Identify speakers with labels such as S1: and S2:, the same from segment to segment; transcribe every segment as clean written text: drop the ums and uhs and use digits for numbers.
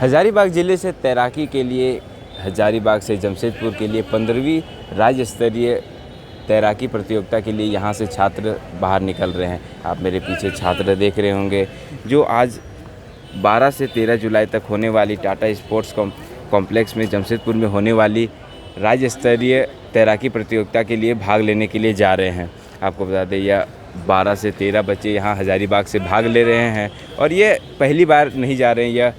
S1: हजारीबाग ज़िले से तैराकी के लिए, हजारीबाग से जमशेदपुर के लिए 15वीं राज्य स्तरीय तैराकी प्रतियोगिता के लिए यहाँ से छात्र बाहर निकल रहे हैं। आप मेरे पीछे छात्र देख रहे होंगे जो आज 12 से 13 जुलाई तक होने वाली टाटा स्पोर्ट्स कॉम्प्लेक्स में जमशेदपुर में होने वाली राज्य स्तरीय तैराकी प्रतियोगिता के लिए भाग लेने के लिए जा रहे हैं। आपको बता दें यह 12 से 13 बच्चे यहाँ हजारीबाग से भाग ले रहे हैं और ये पहली बार नहीं जा रहे हैं, यह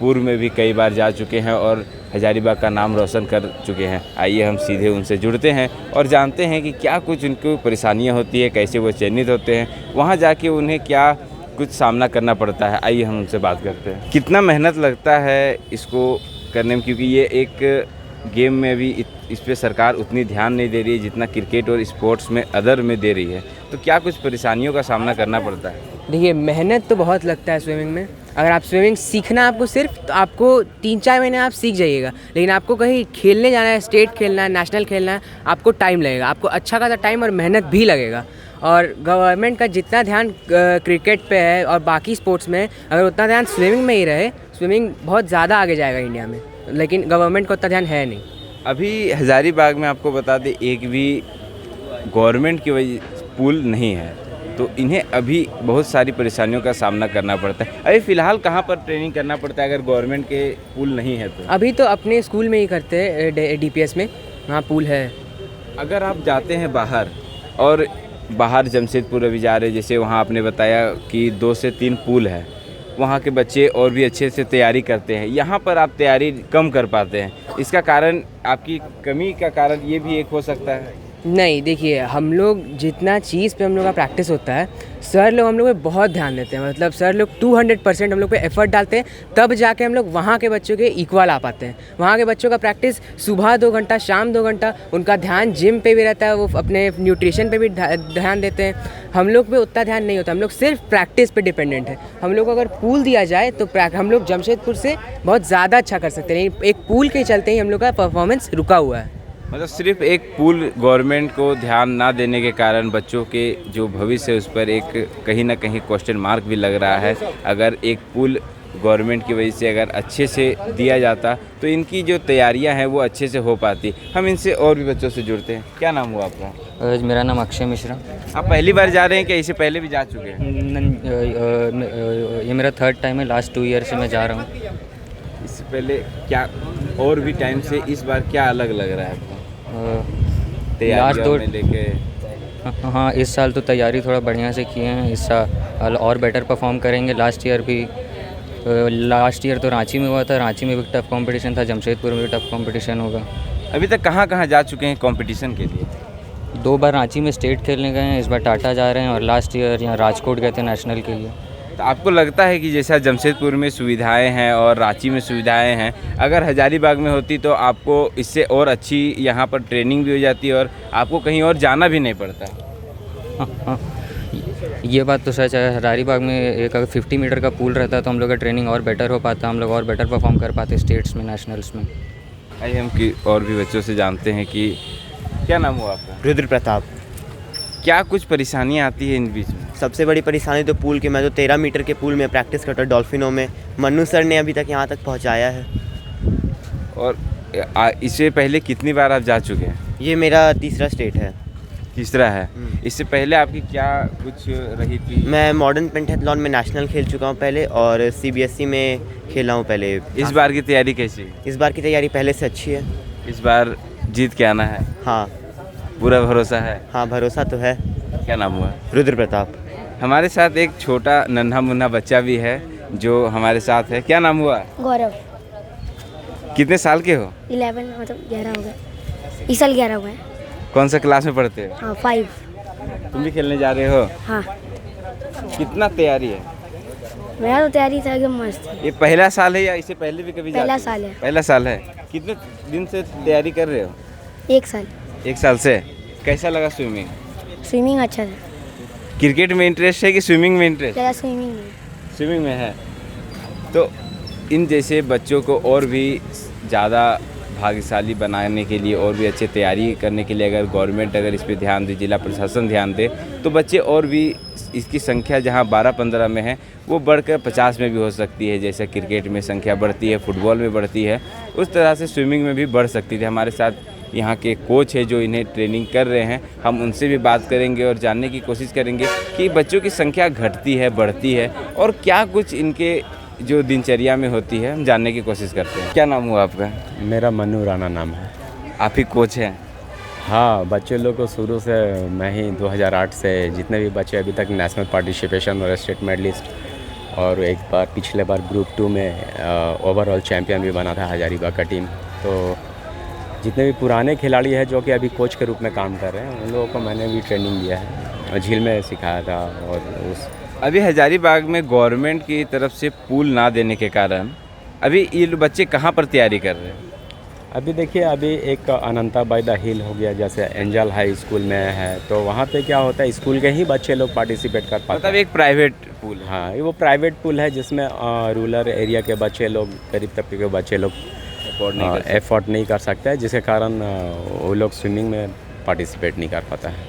S1: पूर्व में भी कई बार जा चुके हैं और हजारीबाग का नाम रोशन कर चुके हैं। आइए हम सीधे उनसे जुड़ते हैं और जानते हैं कि क्या कुछ उनको परेशानियां होती है, कैसे वो चयनित होते हैं, वहाँ जाके उन्हें क्या कुछ सामना करना पड़ता है। आइए हम उनसे बात करते हैं। कितना मेहनत लगता है इसको करने में, क्योंकि ये एक गेम में भी इस पर सरकार उतनी ध्यान नहीं दे रही है जितना क्रिकेट और स्पोर्ट्स में अदर में दे रही है, तो क्या कुछ परेशानियों का सामना करना पड़ता है?
S2: देखिए, मेहनत तो बहुत लगता है स्विमिंग में। अगर आप स्विमिंग सीखना आपको सिर्फ, तो आपको 3-4 महीने आप सीख जाइएगा, लेकिन आपको कहीं खेलने जाना है, स्टेट खेलना है, नेशनल खेलना है, आपको टाइम लगेगा, आपको अच्छा खासा टाइम और मेहनत भी लगेगा। और गवर्नमेंट का जितना ध्यान क्रिकेट पे है और बाकी स्पोर्ट्स में, अगर उतना ध्यान स्विमिंग में ही रहे, स्विमिंग बहुत ज़्यादा आगे जाएगा इंडिया में, लेकिन गवर्नमेंट को उतना ध्यान है नहीं।
S1: अभी हजारीबाग में आपको बता दें एक भी गवर्नमेंट की वजह पूल नहीं है, तो इन्हें अभी बहुत सारी परेशानियों का सामना करना पड़ता है। अभी फ़िलहाल कहाँ पर ट्रेनिंग करना पड़ता है अगर गवर्नमेंट के पूल नहीं है तो?
S2: अभी तो अपने स्कूल में ही करते हैं, DPS में, वहाँ पूल है।
S1: अगर आप जाते हैं बाहर और बाहर जमशेदपुर अभी जा रहे, जैसे वहाँ आपने बताया कि 2 से 3 पूल है, वहाँ के बच्चे और भी अच्छे से तैयारी करते हैं, यहाँ पर आप तैयारी कम कर पाते हैं, इसका कारण आपकी कमी का कारण ये भी एक हो सकता है?
S2: नहीं, देखिए, हम लोग जितना चीज़ पे हम लोग का प्रैक्टिस होता है, सर लोग हम लोग पे बहुत ध्यान देते हैं। मतलब सर लोग 200% हम लोग पे एफर्ट डालते हैं, तब जाके हम लोग वहाँ के बच्चों के इक्वल आ पाते हैं। वहाँ के बच्चों का प्रैक्टिस सुबह 2 घंटा, शाम 2 घंटा, उनका ध्यान जिम पे भी रहता है, वो अपने न्यूट्रिशन पे भी ध्यान देते हैं। हम लोग पे उतना ध्यान नहीं होता, हम लोग सिर्फ प्रैक्टिस पे डिपेंडेंट है। हम लोग को अगर पूल दिया जाए तो हम लोग जमशेदपुर से बहुत ज़्यादा अच्छा कर सकते हैं। एक पूल के चलते ही हम लोग का परफॉर्मेंस रुका हुआ है।
S1: मतलब सिर्फ एक पूल गवर्नमेंट को ध्यान ना देने के कारण बच्चों के जो भविष्य है उस पर एक कहीं ना कहीं क्वेश्चन मार्क भी लग रहा है। अगर एक पूल गवर्नमेंट की वजह से अगर अच्छे से दिया जाता तो इनकी जो तैयारियां हैं वो अच्छे से हो पाती। हम इनसे और भी बच्चों से जुड़ते हैं। क्या नाम हुआ आपका?
S3: मेरा नाम अक्षय मिश्रा।
S1: आप पहली बार जा रहे हैं क्या इससे पहले भी जा चुके हैं?
S3: ये मेरा 3rd टाइम है, लास्ट 2 ईयर से मैं जा रहा हूँ।
S1: इससे पहले क्या और भी टाइम से इस बार क्या अलग लग रहा है आपको तैयारियों में लेके?
S3: हाँ, इस साल तो तैयारी थोड़ा बढ़िया से किए हैं, इस साल और बेटर परफॉर्म करेंगे। लास्ट ईयर तो रांची में हुआ था, रांची में भी टफ कंपटीशन था, जमशेदपुर में भी टफ कंपटीशन होगा।
S1: अभी तक कहाँ कहाँ जा चुके हैं कंपटीशन के लिए?
S3: 2 बार रांची में स्टेट खेलने गए हैं, इस बार टाटा जा रहे हैं, और लास्ट ईयर यहाँ राजकोट गए थे नेशनल के लिए।
S1: तो आपको लगता है कि जैसा जमशेदपुर में सुविधाएं हैं और रांची में सुविधाएं हैं, अगर हजारीबाग में होती तो आपको इससे और अच्छी यहाँ पर ट्रेनिंग भी हो जाती और आपको कहीं और जाना भी नहीं पड़ता?
S3: हाँ, ये बात तो सच है। हजारीबाग में एक अगर 50 मीटर का पूल रहता तो हम लोग का ट्रेनिंग और बेटर हो पाता, हम लोग और बेटर परफॉर्म कर पाते स्टेट्स में, नेशनल्स में।
S1: आइए हम कि और भी बच्चों से जानते हैं कि क्या नाम हुआ आपका?
S4: रुद्र प्रताप।
S1: क्या कुछ परेशानियाँ आती है इन बीच में?
S4: सबसे बड़ी परेशानी तो पूल के, मैं तो 13 मीटर के पूल में प्रैक्टिस करता हूँ डॉल्फिनों में। मन्नू सर ने अभी तक यहाँ तक पहुँचाया है।
S1: और इससे पहले कितनी बार आप जा चुके हैं?
S4: ये मेरा तीसरा स्टेट है।
S1: तीसरा है। इससे पहले आपकी क्या कुछ रही थी?
S4: मैं मॉडर्न पेंटाथलॉन में नेशनल खेल चुका हूँ पहले, और CBSE में खेला हूँ पहले।
S1: इस बार की तैयारी कैसी है?
S4: इस बार की तैयारी पहले से अच्छी है।
S1: इस बार जीत के आना है?
S4: हाँ,
S1: पूरा भरोसा है?
S4: हाँ, भरोसा तो है।
S1: क्या नाम हुआ?
S4: रुद्र प्रताप।
S1: हमारे साथ एक छोटा नन्हा मुन्ना बच्चा भी है जो हमारे साथ है। क्या नाम हुआ?
S5: गौरव।
S1: कितने साल के हो?
S5: 11, मतलब 11 हो गए, इस साल 11 हुआ है।
S1: कौन सा क्लास में पढ़ते हो?
S5: हाँ, 5।
S1: तुम भी खेलने जा रहे हो?
S5: हाँ,
S1: कितना तैयारी है?
S5: मेरा तो तैयारी था एकदम मस्त है।
S1: ये पहला साल है या इससे पहले भी कभी?
S5: पहला
S1: जाते हो?
S5: साल है।
S1: पहला साल है। कितने दिन से तैयारी कर रहे हो?
S5: 1 साल।
S1: 1 साल से। कैसा लगा स्विमिंग?
S5: स्विमिंग अच्छा था।
S1: क्रिकेट में इंटरेस्ट है कि स्विमिंग में इंटरेस्ट?
S5: ज़्यादा स्विमिंग में।
S1: स्विमिंग में है। तो इन जैसे बच्चों को और भी ज़्यादा भाग्यशाली बनाने के लिए और भी अच्छे तैयारी करने के लिए अगर गवर्नमेंट अगर इस पे ध्यान दे, जिला प्रशासन ध्यान दे, तो बच्चे और भी इसकी संख्या जहां 12-15 में है वो बढ़कर 50 में भी हो सकती है। जैसे क्रिकेट में संख्या बढ़ती है, फुटबॉल में बढ़ती है, उस तरह से स्विमिंग में भी बढ़ सकती थी। हमारे साथ यहाँ के कोच है जो इन्हें ट्रेनिंग कर रहे हैं, हम उनसे भी बात करेंगे और जानने की कोशिश करेंगे कि बच्चों की संख्या घटती है, बढ़ती है और क्या कुछ इनके जो दिनचर्या में होती है, हम जानने की कोशिश करते हैं। क्या नाम हुआ आपका?
S6: मेरा मन्नू राणा नाम है।
S1: आप ही कोच हैं?
S6: हाँ, बच्चे लोग को शुरू से मैं ही 2008 से जितने भी बच्चे अभी तक नेशनल पार्टिसिपेशन और स्टेट मेडलिस्ट और एक बार पिछले बार ग्रुप 2 में ओवरऑल चैम्पियन भी बना था हजारीबाग का टीम। तो जितने भी पुराने खिलाड़ी हैं जो कि अभी कोच के रूप में काम कर रहे हैं, उन लोगों को मैंने भी ट्रेनिंग दिया है और झील में सिखाया था। और
S1: अभी हजारीबाग में गवर्नमेंट की तरफ से पूल ना देने के कारण अभी ये बच्चे कहाँ पर तैयारी कर रहे हैं?
S6: अभी देखिए, अभी एक अनंता बाय द हिल हो गया, जैसे एंजल हाई स्कूल में है, तो वहाँ पे क्या होता है स्कूल के ही बच्चे लोग पार्टिसिपेट कर पाते हैं।
S1: मतलब एक प्राइवेट पूल है?
S6: हाँ, ये वो प्राइवेट पूल है जिसमें रूरल एरिया के बच्चे लोग, गरीब तबके के बच्चे लोग एफोर्ड नहीं कर सकते हैं, जिसके कारण वो लोग स्विमिंग में पार्टिसिपेट नहीं कर पाता है।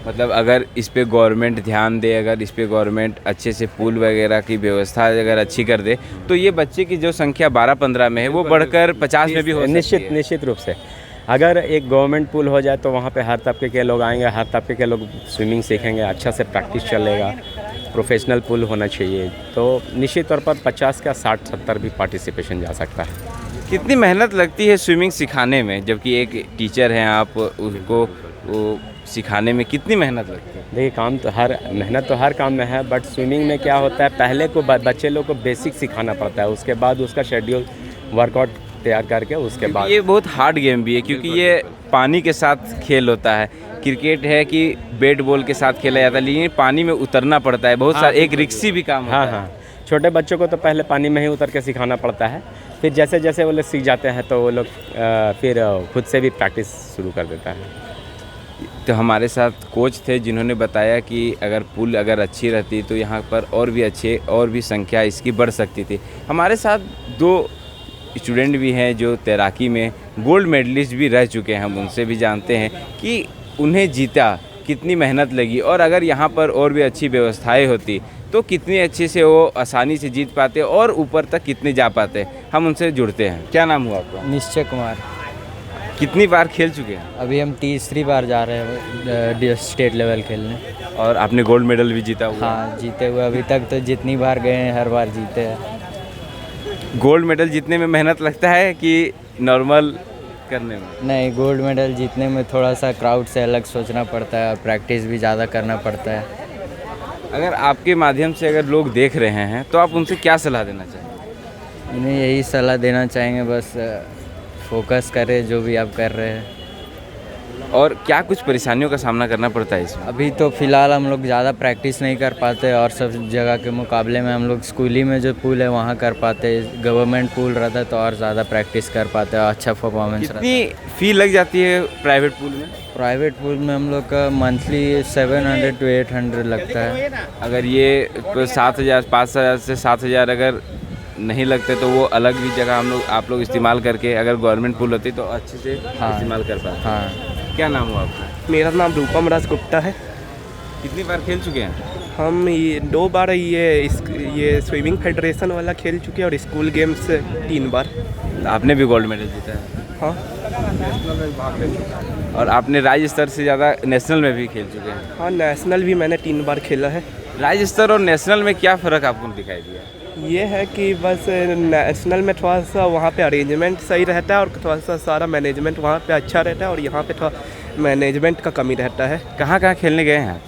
S1: मतलब अगर इस पे गवर्नमेंट ध्यान दे, अगर इस पे गवर्नमेंट अच्छे से पूल वगैरह की व्यवस्था अगर अच्छी कर दे, तो ये बच्चे की जो संख्या 12-15 में है वो बढ़कर 50 में भी हो सकती है।
S6: निश्चित रूप से अगर एक गवर्नमेंट पूल हो जाए तो वहाँ पे हर तबके के लोग आएंगे, हर तबके के लोग स्विमिंग सीखेंगे, अच्छा से प्रैक्टिस चलेगा। प्रोफेशनल पूल होना चाहिए, तो निश्चित तौर पर 50 का 60-70 भी पार्टिसिपेशन जा सकता है।
S1: कितनी मेहनत लगती है स्विमिंग सिखाने में, जबकि एक टीचर हैं आप, उसको वो सिखाने में कितनी मेहनत लगती है?
S6: देखिए, मेहनत तो हर काम में है, बट स्विमिंग में क्या होता है, पहले को बच्चे लोग को बेसिक सिखाना पड़ता है, उसके बाद उसका शेड्यूल वर्कआउट तैयार करके उसके बाद।
S1: ये बहुत हार्ड गेम भी है क्योंकि ये पानी के साथ खेल होता है। क्रिकेट है कि बैट बॉल के साथ खेला जाता है, लेकिन पानी में उतरना पड़ता है, बहुत सारा एक रिक्सी भी काम होता है।
S6: हाँ, छोटे बच्चों को तो पहले पानी में ही उतर के सिखाना पड़ता है, फिर जैसे जैसे वो लोग सीख जाते हैं तो वो लोग फिर खुद से भी प्रैक्टिस शुरू कर देता है।
S1: तो हमारे साथ कोच थे जिन्होंने बताया कि अगर पूल अगर अच्छी रहती तो यहाँ पर और भी संख्या इसकी बढ़ सकती थी। हमारे साथ 2 स्टूडेंट भी हैं जो तैराकी में गोल्ड मेडलिस्ट भी रह चुके हैं, हम उनसे भी जानते हैं कि उन्हें जीता कितनी मेहनत लगी और अगर यहाँ पर और भी अच्छी व्यवस्थाएं होती तो कितनी अच्छे से वो आसानी से जीत पाते और ऊपर तक कितने जा पाते। हम उनसे जुड़ते हैं। क्या नाम हुआ आपका?
S7: निश्चय कुमार।
S1: कितनी बार खेल चुके हैं?
S7: अभी हम तीसरी बार जा रहे हैं स्टेट लेवल खेलने।
S1: और आपने गोल्ड मेडल भी जीता हुआ?
S7: हाँ, जीते हुए अभी तक तो जितनी बार गए हैं हर बार जीते हैं।
S1: गोल्ड मेडल जीतने में मेहनत लगता है कि नॉर्मल करने में?
S7: नहीं, गोल्ड मेडल जीतने में थोड़ा सा क्राउड से अलग सोचना पड़ता है, प्रैक्टिस भी ज़्यादा करना पड़ता है।
S1: अगर आपके माध्यम से अगर लोग देख रहे हैं तो आप उनसे क्या सलाह देना चाहेंगे?
S7: इन्हें यही सलाह देना चाहेंगे, बस फोकस करें जो भी आप कर रहे हैं।
S1: और क्या कुछ परेशानियों का सामना करना पड़ता है इसमें?
S7: अभी तो फ़िलहाल हम लोग ज़्यादा प्रैक्टिस नहीं कर पाते और सब जगह के मुकाबले में हम लोग स्कूली में जो पूल है वहाँ कर पाते। गवर्नमेंट पूल रहता है तो और ज़्यादा प्रैक्टिस कर पाते और अच्छा परफॉर्मेंस रहता है।
S1: कितनी फ़ी लग जाती है प्राइवेट पूल में?
S7: प्राइवेट पूल में हम लोग का मंथली 700 to 800 लगता है।
S1: अगर ये 7,000 5,000 से 7,000 अगर नहीं लगते तो वो अलग भी जगह आप लोग इस्तेमाल करके अगर गवर्नमेंट पूल होती तो अच्छे से इस्तेमाल कर पाते।
S7: हाँ।
S1: क्या नाम हुआ आपका?
S8: मेरा नाम रूपम राज गुप्ता है।
S1: कितनी बार खेल चुके हैं?
S8: हम 2 बार ये स्विमिंग फेडरेशन वाला खेल चुके हैं और स्कूल गेम्स 3 बार।
S1: आपने भी गोल्ड मेडल जीता है?
S8: हाँ।
S1: और आपने राज्य स्तर से ज़्यादा नेशनल में भी खेल चुके हैं?
S8: हाँ, नेशनल भी मैंने 3 बार खेला है।
S1: राज्य स्तर और नेशनल में क्या फ़र्क आपको दिखाई दिया?
S8: ये है कि बस नेशनल में थोड़ा सा वहाँ पे अरेंजमेंट सही रहता है और थोड़ा सा सारा मैनेजमेंट वहाँ पे अच्छा रहता है और यहाँ पे थोड़ा मैनेजमेंट का कमी रहता है।
S1: कहाँ खेलने गए हैं?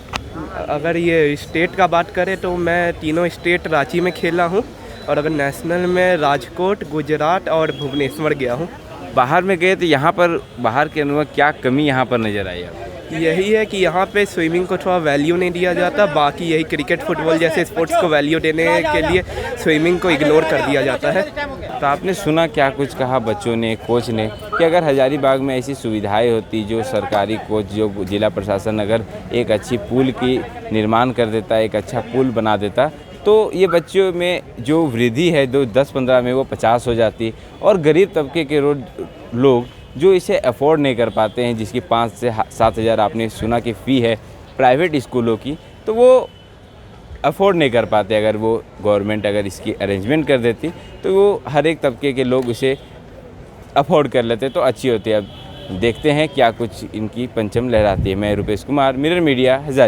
S8: अगर ये स्टेट का बात करें तो मैं तीनों स्टेट रांची में खेला हूँ और अगर नेशनल में राजकोट, गुजरात और भुवनेश्वर गया हूँ।
S1: बाहर में गए तो यहाँ पर बाहर के अनुभव क्या कमी यहाँ पर नज़र आई आपको?
S8: यही है कि यहाँ पे स्विमिंग को थोड़ा वैल्यू नहीं दिया जाता, बाकी यही क्रिकेट फुटबॉल जैसे स्पोर्ट्स को वैल्यू देने के लिए स्विमिंग को इग्नोर कर दिया जाता है।
S1: तो आपने सुना क्या कुछ कहा बच्चों ने, कोच ने, कि अगर हजारीबाग में ऐसी सुविधाएं होती, जो सरकारी कोच, जो जिला प्रशासन अगर एक अच्छी पूल की निर्माण कर देता, एक अच्छा पूल बना देता तो ये बच्चों में जो वृद्धि है जो 10-15 में वो 50 हो जाती, और गरीब तबके के लोग जो इसे अफोर्ड नहीं कर पाते हैं, जिसकी 5 से 7 हज़ार आपने सुना कि फ़ी है प्राइवेट स्कूलों की, तो वो अफोर्ड नहीं कर पाते। अगर वो गवर्नमेंट अगर इसकी अरेंजमेंट कर देती तो वो हर एक तबके के लोग इसे अफोर्ड कर लेते तो अच्छी होती है। अब देखते हैं क्या कुछ इनकी पंचम लहराती है। मैं रुपेश कुमार, मिरर मीडिया, हज़ारी।